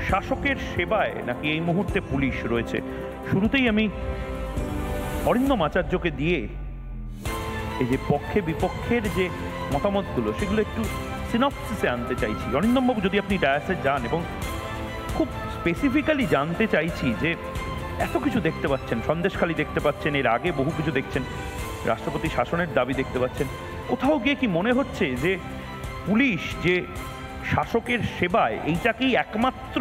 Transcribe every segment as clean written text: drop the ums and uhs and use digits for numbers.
শাসকের সেবায় নাকি এই মুহূর্তে পুলিশ রয়েছে। শুরুতেই আমি অরিন্দম আচার্যকে দিয়ে এই যে পক্ষে বিপক্ষের যে মতামতগুলো সেগুলো একটু সিনপসিসে আনতে চাইছি। অরিন্দমবাবু, যদি আপনি ডায়াসে যান, এবং খুব স্পেসিফিক্যালি জানতে চাইছি যে এত কিছু দেখতে পাচ্ছেন, সন্দেশখালি দেখতে পাচ্ছেন, এর আগে বহু কিছু দেখছেন, রাষ্ট্রপতি শাসনের দাবি দেখতে পাচ্ছেন, কোথাও গিয়ে কি মনে হচ্ছে যে পুলিশ যে শাসকের সেবায় এইটাকেই একমাত্র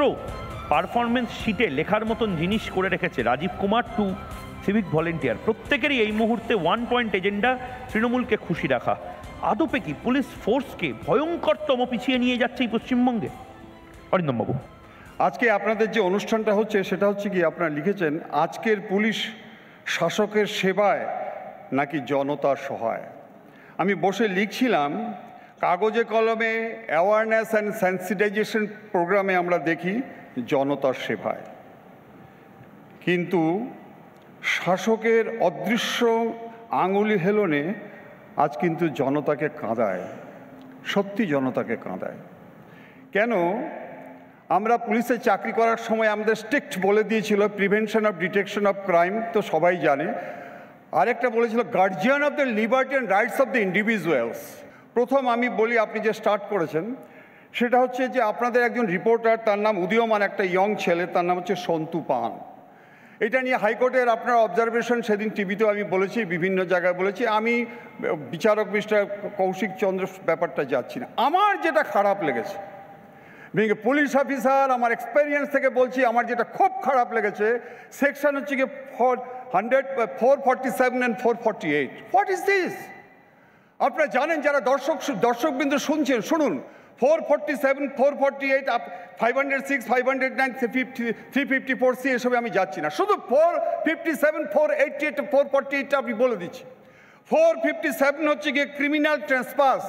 পারফরমেন্স শিটে লেখার মতন জিনিস করে রেখেছে? Rajeev Kumar to civic volunteer, প্রত্যেকেরই এই মুহূর্তে ওয়ান পয়েন্ট এজেন্ডা তৃণমূলকে খুশি রাখা। আদপে কি পুলিশ ফোর্সকে ভয়ঙ্করতম পিছিয়ে নিয়ে যাচ্ছে এই পশ্চিমবঙ্গে? অরিন্দমবাবু, আজকে আপনাদের যে অনুষ্ঠানটা হচ্ছে সেটা হচ্ছে কি, আপনারা লিখেছেন আজকের পুলিশ শাসকের সেবায় নাকি জনতার সহায়। আমি বসে লিখছিলাম, কাগজে কলমে অ্যাওয়ারনেস অ্যান্ড সেন্সিটাইজেশন প্রোগ্রামে আমরা দেখি জনতার সেবায়, কিন্তু শাসকের অদৃশ্য আঙুলি হেলনে আজ কিন্তু জনতাকে কাঁদায়, সত্যি জনতাকে কাঁদায়। কেন? আমরা পুলিশে চাকরি করার সময় আমাদের স্ট্রিক্ট বলে দিয়েছিল prevention of detection of crime, তো সবাই জানে। আরেকটা বলেছিল guardian of the liberty and rights of the individuals. প্রথম আমি বলি, আপনি যে স্টার্ট করেছেন সেটা হচ্ছে যে আপনাদের একজন রিপোর্টার, তার নাম উদীয়মান একটা ইয়ং ছেলে, তার নাম হচ্ছে সন্তু পান। এটা নিয়ে হাইকোর্টের আপনার অবজারভেশন সেদিন টিভিতেও আমি বলেছি, বিভিন্ন জায়গায় বলেছি। আমি বিচারক মিস্টার কৌশিক চন্দ্র ব্যাপারটা যাচ্ছি না। আমার যেটা খারাপ লেগেছে, বিং এ পুলিশ অফিসার, আমার এক্সপেরিয়েন্স থেকে বলছি, আমার যেটা খুব খারাপ লেগেছে সেকশন হচ্ছে কি 447 and 448। What is this? আপনারা জানেন, যারা দর্শকবৃন্দ শুনছেন, শুনুন। 447, 448, 506, 509, 354C এসবে আমি যাচ্ছি না। শুধু 457, 488, 448টা আমি বলে দিচ্ছি। 457 হচ্ছে গিয়ে ক্রিমিনাল ট্রেসপাস।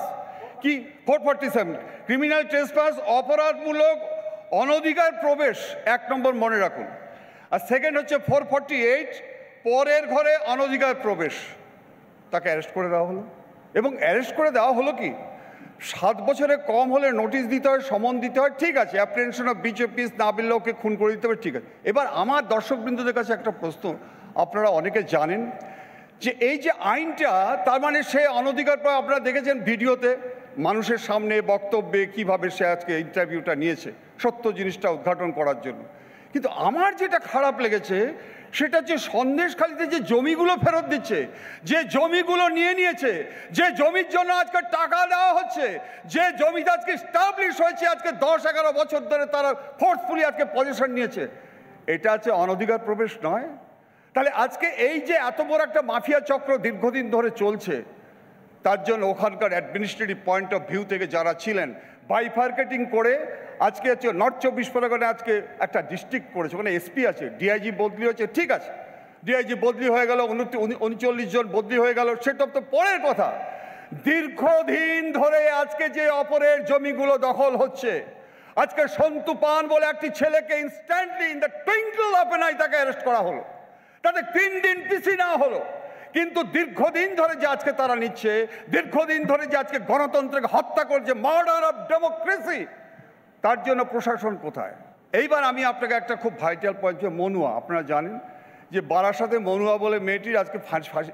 কি 447? ক্রিমিনাল ট্রেসপাস, অপরাধমূলক অনধিকার প্রবেশ, 1 নম্বর মনে রাখুন। আর সেকেন্ড হচ্ছে 448, পরের ঘরে অনধিকার প্রবেশ। তাকে অ্যারেস্ট করে দেওয়া হলো, এবং অ্যারেস্ট করে দেওয়া হলো কি 7 বছরে কম হলে নোটিশ দিতে হয়, সমন দিতে হয়, ঠিক আছে। Apprehension of breach of piece না বললে ওকে খুন করে দিতে হবে, ঠিক আছে। এবার আমার দর্শকবৃন্দদের কাছে একটা প্রশ্ন, আপনারা অনেকে জানেন যে এই যে আইনটা, তার মানে সে অনধিকার, আপনারা দেখেছেন ভিডিওতে মানুষের সামনে বক্তব্যে কিভাবে সে আজকে ইন্টারভিউটা নিয়েছে সত্য জিনিসটা উদ্ঘাটন করার জন্য। কিন্তু আমার যেটা খারাপ লেগেছে সেটা হচ্ছে সন্দেশখালিতে যে জমিগুলো ফেরত দিচ্ছে, যে জমিগুলো নিয়ে নিয়েছে, যে জমির জন্য আজকে টাকা দেওয়া হচ্ছে, যে জমিতে আজকে স্টাবলিশ হয়েছে, আজকে 10-11 বছর ধরে তারা ফোর্সফুলি আজকে পজিশন নিয়েছে, এটা হচ্ছে অনধিকার প্রবেশ নয়? তাহলে আজকে এই যে এত বড় একটা মাফিয়া চক্র দীর্ঘদিন ধরে চলছে, তার জন্য ওখানকার অ্যাডমিনিস্ট্রেটিভ পয়েন্ট অফ ভিউ থেকে যারা ছিলেন, বাইফার্কেটিং করে আজকে হচ্ছে নর্থ 24 পরগনায় আজকে একটা ডিস্ট্রিক্ট করেছে, ওখানে এসপি আছে, ডিআইজি বদলি হয়েছে, ঠিক আছে, ডিআইজি বদলি হয়ে গেল, 39 জন বদলি হয়ে গেল, সেটা তো পরের কথা। দীর্ঘদিন ধরে আজকে যে অপরের জমিগুলো দখল হচ্ছে, আজকে সন্তু পান বলে একটি ছেলেকে instantly in the twinkle of N I তাকে অ্যারেস্ট করা হলো, তাতে 3 দিন পিসি নেওয়া হলো। কিন্তু দীর্ঘদিন ধরে যে আজকে তারা নিচ্ছে, দীর্ঘদিন ধরে যে আজকে গণতন্ত্রকে হত্যা করছে, মার্ডার অফ ডেমোক্রেসি, তার জন্য প্রশাসন কোথায়? এইবার আমি আপনাকে একটা খুব ভাইটাল পয়েন্ট, মনুয়া, আপনারা জানেন যে বারাসাতে মনুয়া বলে মেয়েটির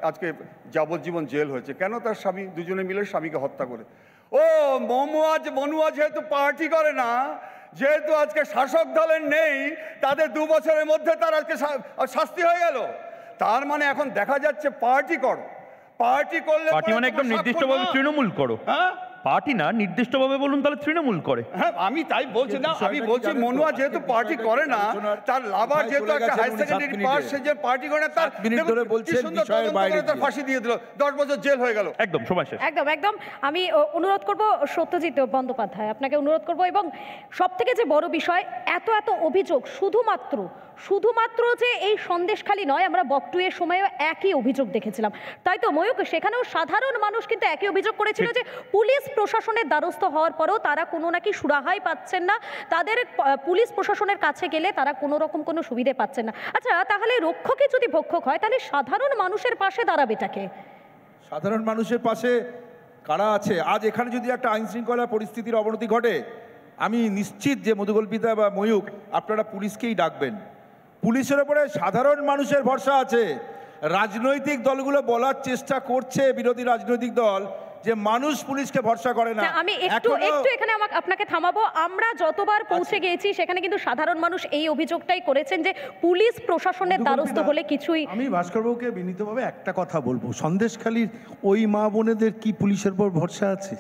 আজকে যাবজ্জীবন জেল হয়েছে। কেন? তার স্বামী, দুজনে মিলে স্বামীকে হত্যা করে। ও মনুয়া যেহেতু পার্টি করে না, যেহেতু আজকে শাসক দলের নেই, তাদের 2 বছরের মধ্যে তার আজকে শাস্তি হয়ে গেল। তার মানে এখন দেখা যাচ্ছে পার্টি করো, পার্টি করলে পার্টি মানে একদম নির্দিষ্টভাবে তৃণমূল করো। হ্যাঁ, পার্টি না, নির্দিষ্টভাবে বলুন তাহলে তৃণমূল করে। হ্যাঁ, আমি তাই বলছি না, আমি বলছি মনুয়া যেহেতু পার্টি করে না, তার লাভার যেহেতু একটা হাই সেকেন্ডারি পাস, সে যে পার্টি করে না, তার তার ফাঁসি দিয়ে দিল, 10 বছর জেল হয়ে গেল। একদম সময় শেষ। একদম আমি অনুরোধ করব সত্যজিৎ বন্দ্যোপাধ্যায়, আপনাকে অনুরোধ করব, এবং সব থেকে যে বড় বিষয়, এত অভিযোগ শুধুমাত্র যে এই সন্দেশখালি নয়, আমরা বকটুয়ের সময়ও একই অভিযোগ দেখেছিলাম, তাই তো ময়ূক? সেখানেও সাধারণ মানুষ কিন্তু একই অভিযোগ করেছিল যে পুলিশ প্রশাসনের দ্বারস্থ হওয়ার পরেও তারা কোনো নাকি সুরাহাই পাচ্ছেন না, তাদের পুলিশ প্রশাসনের কাছে গেলে তারা কোনো রকম কোনো সুবিধে পাচ্ছেন না। আচ্ছা, তাহলে রক্ষকই যদি ভক্ষক হয়, তাহলে সাধারণ মানুষের পাশে দাঁড়াবেটাকে? সাধারণ মানুষের পাশে কারা আছে? আজ এখানে যদি একটা আইন শৃঙ্খলা পরিস্থিতির অবনতি ঘটে, আমি নিশ্চিত যে মধুকল্পিতা বা ময়ূক আপনারা পুলিশকেই ডাকবেন। পুলিশের ওপরে সাধারণ মানুষের ভরসা আছে। রাজনৈতিক দলগুলো বলার চেষ্টা করছে, বিরোধী রাজনৈতিক দল, যে মানুষ পুলিশকে ভরসা করে না। আমি একটু এখানে আপনাকে থামাবো। আমরা যতবার পৌঁছে গিয়েছি সেখানে কিন্তু সাধারণ মানুষ এই অভিযোগটাই করেছেন যে পুলিশ প্রশাসনের দ্বারস্থ হলে কিছুই। আমি ভাস্করবাবুকে বিনীতভাবে একটা কথা বলবো, সন্দেশখালীর ওই মা বোনেদের কি পুলিশের উপর ভরসা আছে?